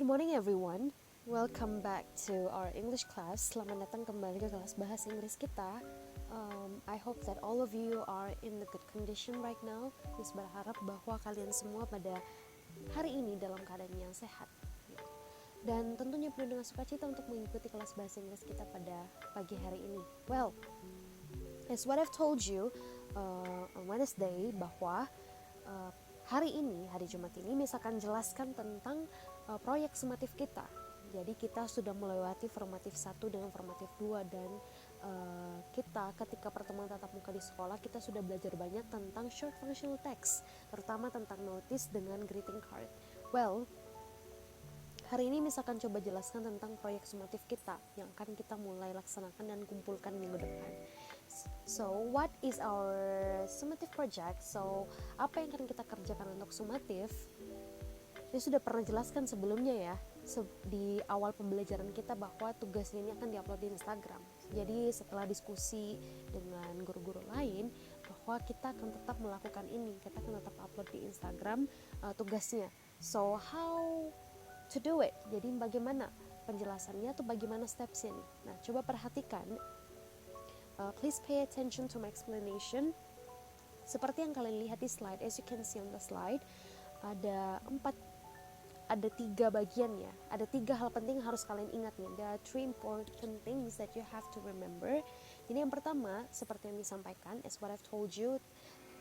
Good morning everyone. Welcome back to our English class. Selamat datang kembali ke kelas bahasa Inggris kita. I hope that all of you are in the good condition right now. Miss berharap bahwa kalian semua pada hari ini dalam keadaan yang sehat. Dan tentunya penuh dengan sukacita untuk mengikuti kelas bahasa Inggris kita pada pagi hari ini. Well, as what I've told you on Wednesday bahwa hari ini, hari Jumat ini, Miss akan jelaskan tentang proyek sumatif kita. Jadi kita sudah melewati formatif 1 dengan formatif 2 dan kita ketika pertemuan tatap muka di sekolah kita sudah belajar banyak tentang short functional text, terutama tentang notice dengan greeting card. Well, hari ini Miss akan coba jelaskan tentang proyek sumatif kita yang akan kita mulai laksanakan dan kumpulkan minggu depan. So, what is our summative project? So, apa yang akan kita kerjakan untuk sumatif? Saya sudah pernah jelaskan sebelumnya ya, di awal pembelajaran kita bahwa tugasnya ini akan diupload di Instagram. Jadi setelah diskusi dengan guru-guru lain, bahwa kita akan tetap melakukan ini, kita akan tetap upload di Instagram tugasnya. So, how to do it? Jadi bagaimana penjelasannya atau bagaimana stepsnya nih? Nah, coba perhatikan. Please pay attention to my explanation. Seperti yang kalian lihat di slide, as you can see on the slide, ada 3 bagian ya. Ada 3 hal penting yang harus kalian ingat nih. There are 3 important things that you have to remember. Jadi yang pertama, seperti yang disampaikan, as what I've told you,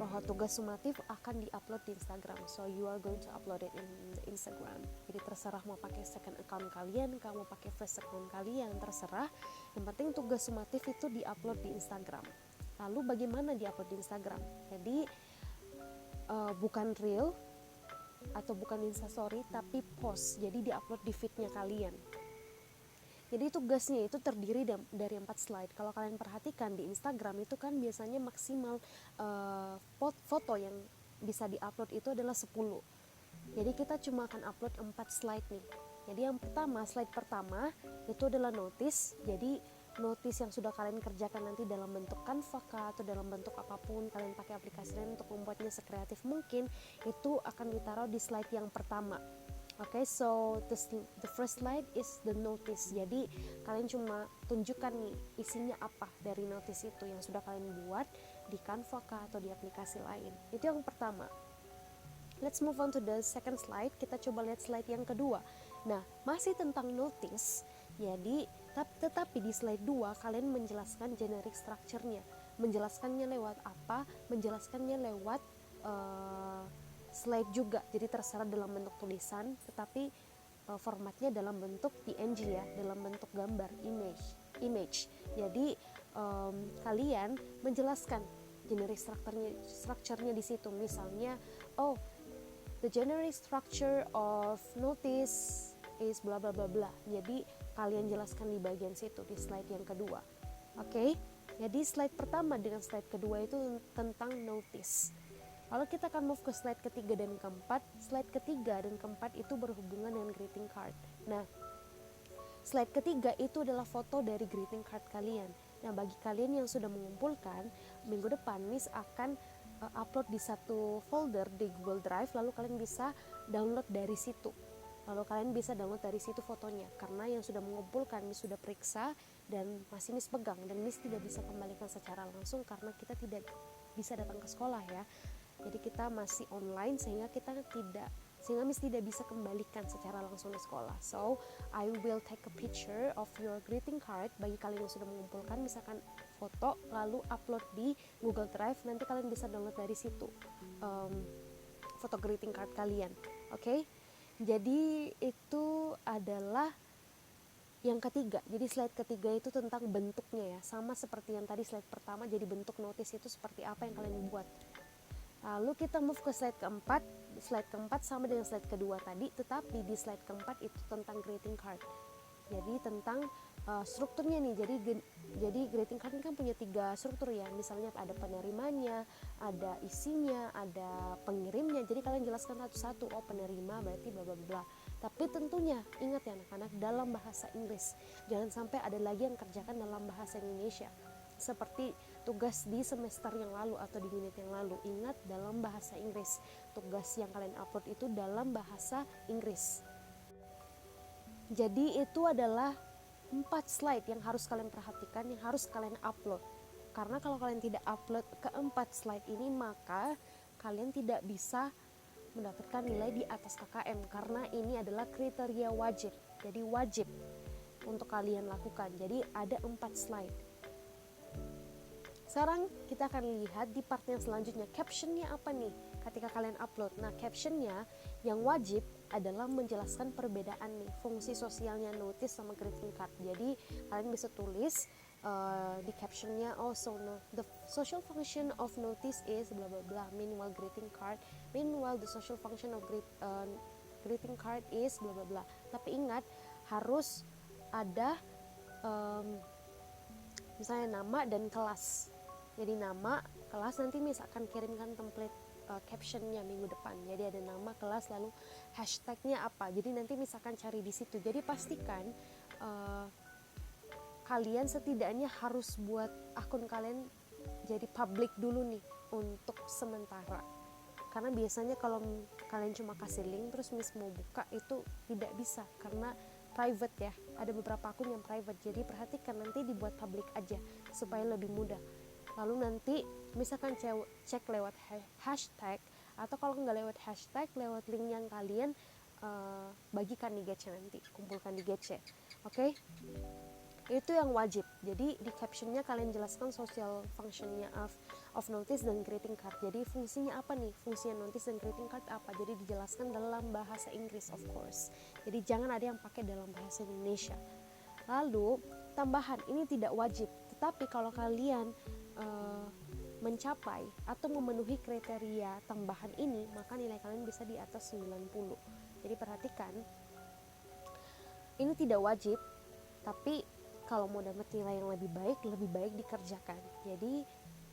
bahwa tugas sumatif akan diupload di Instagram. So you are going to upload it in the Instagram. Jadi terserah mau pakai second account kalian, kamu pakai first account kalian, terserah. Yang penting tugas sumatif itu diupload di Instagram. Lalu bagaimana diupload di Instagram? Jadi bukan reel atau bukan instastory, tapi post. Jadi diupload di feednya kalian. Jadi tugasnya itu terdiri dari 4 slide. Kalau kalian perhatikan di Instagram itu kan biasanya maksimal foto yang bisa diupload itu adalah 10. Jadi kita cuma akan upload 4 slide nih. Jadi yang pertama, slide pertama itu adalah notice. Jadi notice yang sudah kalian kerjakan nanti dalam bentuk Canva atau dalam bentuk apapun, kalian pakai aplikasi lain untuk membuatnya sekreatif mungkin, itu akan ditaruh di slide yang pertama. Okay, so the first slide is the notice. Jadi kalian cuma tunjukkan nih isinya apa dari notice itu yang sudah kalian buat di Canva atau di aplikasi lain. Itu yang pertama. Let's move on to the second slide. Kita coba lihat slide yang kedua. Nah, masih tentang notice. Jadi tetapi di slide 2 kalian menjelaskan generic structure-nya. Menjelaskannya lewat apa? Menjelaskannya lewat slide juga, jadi terserah dalam bentuk tulisan, tetapi formatnya dalam bentuk PNG ya, dalam bentuk gambar, image. Jadi kalian menjelaskan generic structure-nya di situ. Misalnya, the generic structure of notice is bla bla bla bla. Jadi kalian jelaskan di bagian situ di slide yang kedua. Oke? Jadi slide pertama dengan slide kedua itu tentang notice. Lalu kita akan move ke slide ketiga dan keempat. Slide ketiga dan keempat itu berhubungan dengan greeting card. Nah, slide ketiga itu adalah foto dari greeting card kalian. Nah, bagi kalian yang sudah mengumpulkan, minggu depan Miss akan upload di satu folder di Google Drive, lalu kalian bisa download dari situ. Lalu kalian bisa download dari situ fotonya. Karena yang sudah mengumpulkan Miss sudah periksa dan masih Miss pegang, dan Miss tidak bisa kembalikan secara langsung karena kita tidak bisa datang ke sekolah ya. Jadi kita masih online sehingga Miss tidak bisa kembalikan secara langsung di sekolah. So I will take a picture of your greeting card. Bagi kalian yang sudah mengumpulkan, misalkan foto lalu upload di Google Drive, nanti kalian bisa download dari situ foto greeting card kalian. Oke? Jadi itu adalah yang ketiga. Jadi slide ketiga itu tentang bentuknya ya, sama seperti yang tadi slide pertama. Jadi bentuk notice itu seperti apa yang kalian buat. Lalu kita move ke slide keempat. Slide keempat sama dengan slide kedua tadi, tetapi di slide keempat itu tentang greeting card. Jadi tentang strukturnya nih. Jadi greeting card ini kan punya 3 struktur ya. Misalnya ada penerimanya, ada isinya, ada pengirimnya. Jadi kalian jelaskan satu-satu. Oh, penerima berarti bla bla bla. Tapi tentunya ingat ya anak-anak, dalam bahasa Inggris. Jangan sampai ada lagi yang kerjakan dalam bahasa Indonesia. Seperti tugas di semester yang lalu atau di unit yang lalu, ingat dalam bahasa Inggris. Tugas yang kalian upload itu dalam bahasa Inggris. Jadi itu adalah 4 slide yang harus kalian perhatikan, yang harus kalian upload. Karena kalau kalian tidak upload ke 4 slide ini, maka kalian tidak bisa mendapatkan nilai di atas KKM, karena ini adalah kriteria wajib. Jadi wajib untuk kalian lakukan. Jadi ada 4 slide. Sekarang kita akan lihat di part yang selanjutnya, captionnya apa nih ketika kalian upload. Nah, captionnya yang wajib adalah menjelaskan perbedaan nih fungsi sosialnya notice sama greeting card. Jadi kalian bisa tulis di captionnya, so the social function of notice is bla bla bla, meanwhile the social function of greeting card is bla bla bla. Tapi ingat, harus ada misalnya nama dan kelas. Jadi nama, kelas, nanti misalkan kirimkan template captionnya minggu depan. Jadi ada nama, kelas, lalu hashtagnya apa. Jadi nanti misalkan cari di situ. Jadi pastikan kalian setidaknya harus buat akun kalian jadi public dulu nih untuk sementara. Karena biasanya kalau kalian cuma kasih link terus Miss mau buka, itu tidak bisa karena private ya. Ada beberapa akun yang private. Jadi perhatikan nanti dibuat public aja supaya lebih mudah. Lalu nanti misalkan cek lewat hashtag, atau kalau nggak lewat hashtag, lewat link yang kalian bagikan di GC nanti, kumpulkan di GC. Oke? Itu yang wajib. Jadi di captionnya kalian jelaskan social functionnya of notice dan greeting card. Jadi fungsinya apa nih? Fungsinya notice dan greeting card apa? Jadi dijelaskan dalam bahasa Inggris of course. Jadi jangan ada yang pakai dalam bahasa Indonesia. Lalu tambahan, ini tidak wajib. Tetapi kalau kalian mencapai atau memenuhi kriteria tambahan ini, maka nilai kalian bisa di atas 90. Jadi perhatikan, ini tidak wajib, tapi kalau mau dapat nilai yang lebih baik dikerjakan. Jadi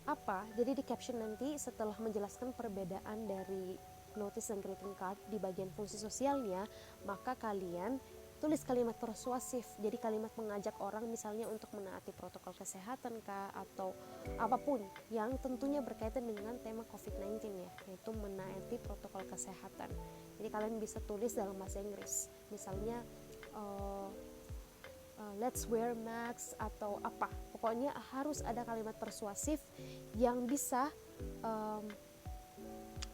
apa? Jadi di caption nanti setelah menjelaskan perbedaan dari notice dan greeting card di bagian fungsi sosialnya, maka kalian tulis kalimat persuasif. Jadi kalimat mengajak orang misalnya untuk menaati protokol kesehatan kah, atau apapun yang tentunya berkaitan dengan tema COVID-19 ya, yaitu menaati protokol kesehatan. Jadi kalian bisa tulis dalam bahasa Inggris. Misalnya let's wear masks atau apa. Pokoknya harus ada kalimat persuasif yang bisa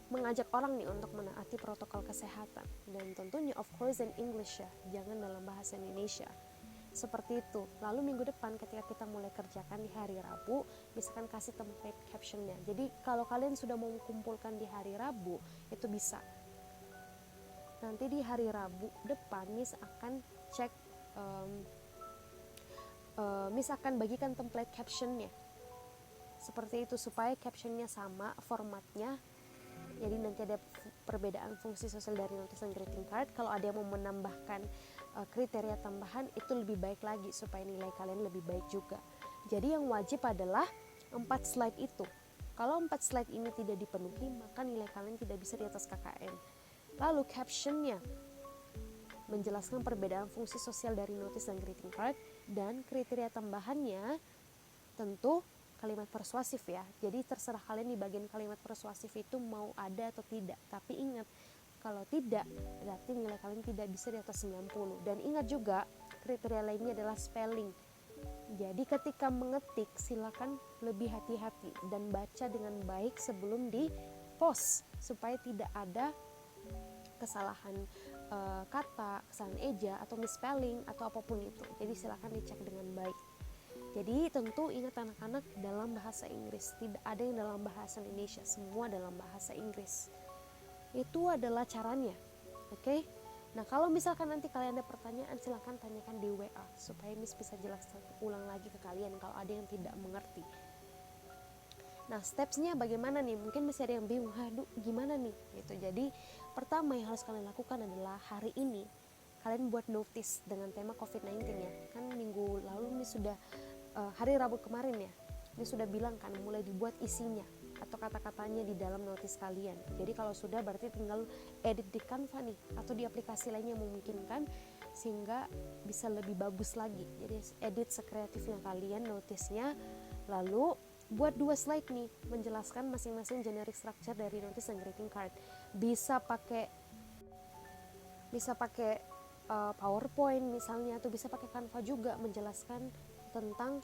mengajak orang nih untuk menaati protokol kesehatan, dan tentunya of course in English ya, jangan dalam bahasa Indonesia. Seperti itu. Lalu minggu depan ketika kita mulai kerjakan di hari Rabu, misalkan kasih template captionnya. Jadi kalau kalian sudah mau mengumpulkan di hari Rabu, itu bisa. Nanti di hari Rabu depan Miss akan cek, Miss akan bagikan template captionnya. Seperti itu, supaya captionnya sama formatnya. Jadi nanti ada perbedaan fungsi sosial dari notice dan greeting card. Kalau ada yang mau menambahkan kriteria tambahan, itu lebih baik lagi supaya nilai kalian lebih baik juga. Jadi yang wajib adalah 4 slide itu. Kalau 4 slide ini tidak dipenuhi, maka nilai kalian tidak bisa di atas KKM. Lalu captionnya menjelaskan perbedaan fungsi sosial dari notice dan greeting card, dan kriteria tambahannya tentu kalimat persuasif ya. Jadi terserah kalian di bagian kalimat persuasif itu mau ada atau tidak. Tapi ingat, kalau tidak, berarti nilai kalian tidak bisa di atas 90. Dan ingat juga, kriteria lainnya adalah spelling. Jadi ketika mengetik, silakan lebih hati-hati dan baca dengan baik sebelum di post, supaya tidak ada kesalahan kata, kesalahan eja, atau misspelling, atau apapun itu. Jadi silakan dicek dengan baik. Jadi tentu ingat anak-anak, dalam bahasa Inggris, tidak ada yang dalam bahasa Indonesia, semua dalam bahasa Inggris. Itu adalah caranya, oke? Nah kalau misalkan nanti kalian ada pertanyaan, silahkan tanyakan di WA, supaya Miss bisa jelaskan ulang lagi ke kalian kalau ada yang tidak mengerti. Nah stepsnya bagaimana nih? Mungkin masih ada yang bingung, aduh gimana nih? Gitu. Jadi pertama yang harus kalian lakukan adalah hari ini kalian buat notice dengan tema COVID-19 ya. Kan minggu lalu Miss sudah hari Rabu kemarin ya, ini sudah bilang kan mulai dibuat isinya atau kata-katanya di dalam notis kalian. Jadi kalau sudah, berarti tinggal edit di Canva nih, atau di aplikasi lainnya memungkinkan, sehingga bisa lebih bagus lagi. Jadi edit sekreatifnya kalian notisnya, lalu buat 2 slide nih menjelaskan masing-masing generic structure dari notice dan greeting card. Bisa pakai PowerPoint misalnya, atau bisa pakai Canva juga menjelaskan tentang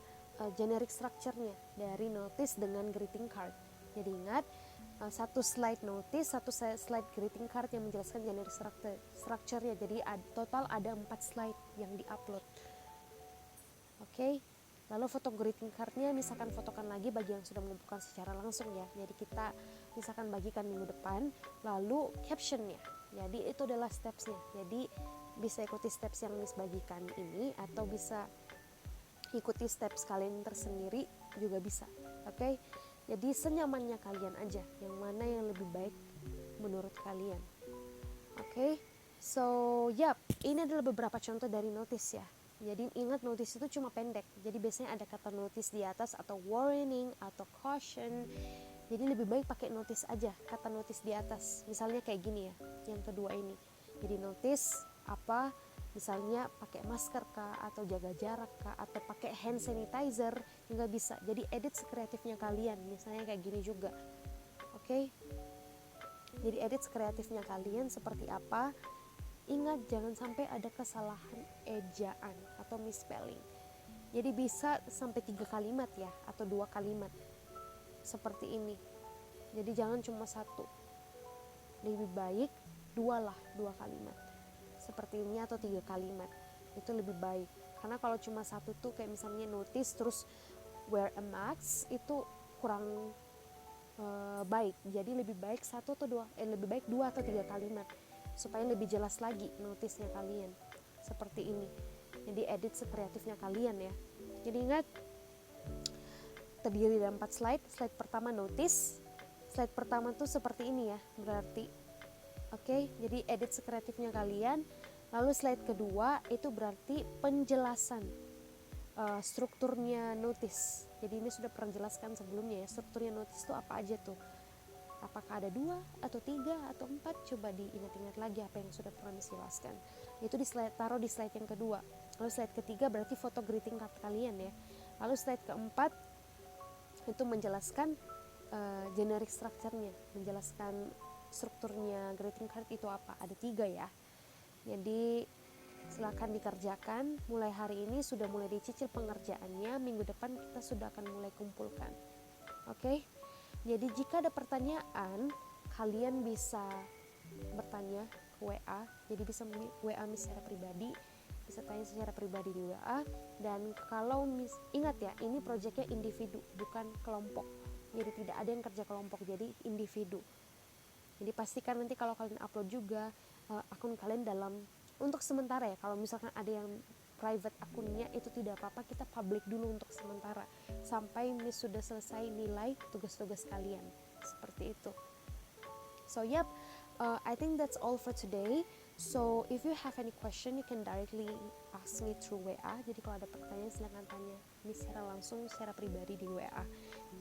generic structure-nya dari notice dengan greeting card. Jadi ingat, satu slide notice, satu slide greeting card yang menjelaskan generic structure-nya. Jadi total ada 4 slide yang di-upload. Oke. Lalu foto greeting card-nya misalkan fotokan lagi bagi yang sudah mengumpulkan secara langsung ya. Jadi kita misalkan bagikan minggu depan, lalu caption-nya. Jadi itu adalah steps-nya. Jadi bisa ikuti steps yang Miss bagikan ini, atau bisa ikuti steps kalian tersendiri juga bisa. Oke. Jadi senyamannya kalian aja, yang mana yang lebih baik menurut kalian. Oke. So, ini adalah beberapa contoh dari notice ya. Jadi ingat, notice itu cuma pendek. Jadi biasanya ada kata notice di atas, atau warning, atau caution. Jadi lebih baik pakai notice aja, kata notice di atas. Misalnya kayak gini ya, yang kedua ini. Jadi notice apa? Misalnya pakai masker kah, atau jaga jarak kah, atau pakai hand sanitizer juga bisa. Jadi edit sekreatifnya kalian. Misalnya kayak gini juga. Oke. Jadi edit sekreatifnya kalian seperti apa? Ingat, jangan sampai ada kesalahan ejaan atau misspelling. Jadi bisa sampai 3 kalimat ya, atau 2 kalimat seperti ini. Jadi jangan cuma 1, lebih baik 2 kalimat seperti ini, atau 3 kalimat. Itu lebih baik, karena kalau cuma 1 tuh kayak misalnya notice terus wear a mask, itu kurang baik. Jadi lebih baik 1 atau 2, lebih baik 2 atau 3 kalimat supaya lebih jelas lagi notisnya kalian seperti ini. Jadi edit sekreatifnya kalian ya. Jadi ingat, terdiri dari 4 slide. Slide pertama notice. Slide pertama tuh seperti ini ya, berarti. Oke, jadi edit sekreatifnya kalian. Lalu slide kedua itu berarti penjelasan strukturnya notice. Jadi ini sudah pernah jelaskan sebelumnya ya, strukturnya notice itu apa aja tuh. Apakah ada 2 atau 3 atau 4? Coba diingat-ingat lagi apa yang sudah pernah dijelaskan. Itu taruh di slide yang kedua. Lalu slide ketiga berarti foto greeting card kalian ya. Lalu slide keempat itu menjelaskan generic structure-nya, menjelaskan strukturnya greeting card itu apa. Ada 3 ya. Jadi silakan dikerjakan. Mulai hari ini sudah mulai dicicil pengerjaannya. Minggu depan kita sudah akan mulai kumpulkan. Oke. Jadi jika ada pertanyaan, kalian bisa bertanya ke WA. Jadi bisa WA Miss secara pribadi, bisa tanya secara pribadi di WA. Dan kalau ingat ya, ini proyeknya individu, bukan kelompok. Jadi tidak ada yang kerja kelompok, jadi individu. Jadi pastikan nanti kalau kalian upload juga akun kalian untuk sementara ya. Kalau misalkan ada yang private akunnya, itu tidak apa-apa, kita public dulu untuk sementara sampai Miss sudah selesai nilai tugas-tugas kalian, seperti itu. So I think that's all for today. So if you have any question, you can directly ask me through WA. Jadi kalau ada pertanyaan silahkan tanya Miss secara langsung, secara pribadi di WA.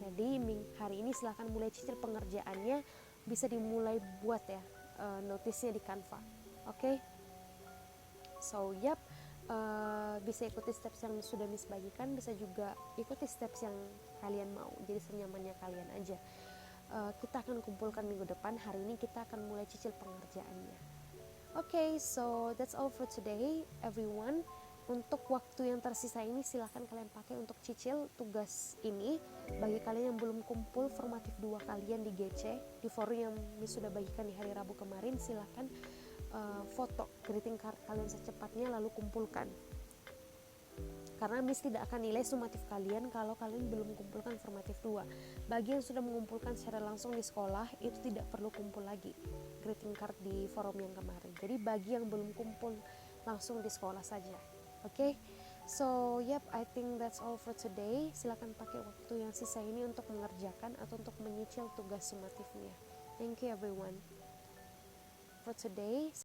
Jadi hari ini silahkan mulai cicil pengerjaannya, bisa dimulai buat ya notisnya di Canva. Oke? So bisa ikuti steps yang sudah Miss bagikan, bisa juga ikuti steps yang kalian mau, jadi senyamannya kalian aja. Kita akan kumpulkan minggu depan. Hari ini kita akan mulai cicil pengerjaannya. Oke, so that's all for today everyone. Untuk waktu yang tersisa ini silahkan kalian pakai untuk cicil tugas ini. Bagi kalian yang belum kumpul formatif 2 kalian di GC, di forum yang Miss sudah bagikan di hari Rabu kemarin, silahkan foto greeting card kalian secepatnya lalu kumpulkan, karena Miss tidak akan nilai sumatif kalian kalau kalian belum kumpulkan formatif 2. Bagi yang sudah mengumpulkan secara langsung di sekolah, itu tidak perlu kumpul lagi greeting card di forum yang kemarin. Jadi bagi yang belum kumpul, langsung di sekolah saja. Oke? So I think that's all for today. Silakan pakai waktu yang sisa ini untuk mengerjakan atau untuk menyicil tugas sumatifnya. Thank you everyone for today.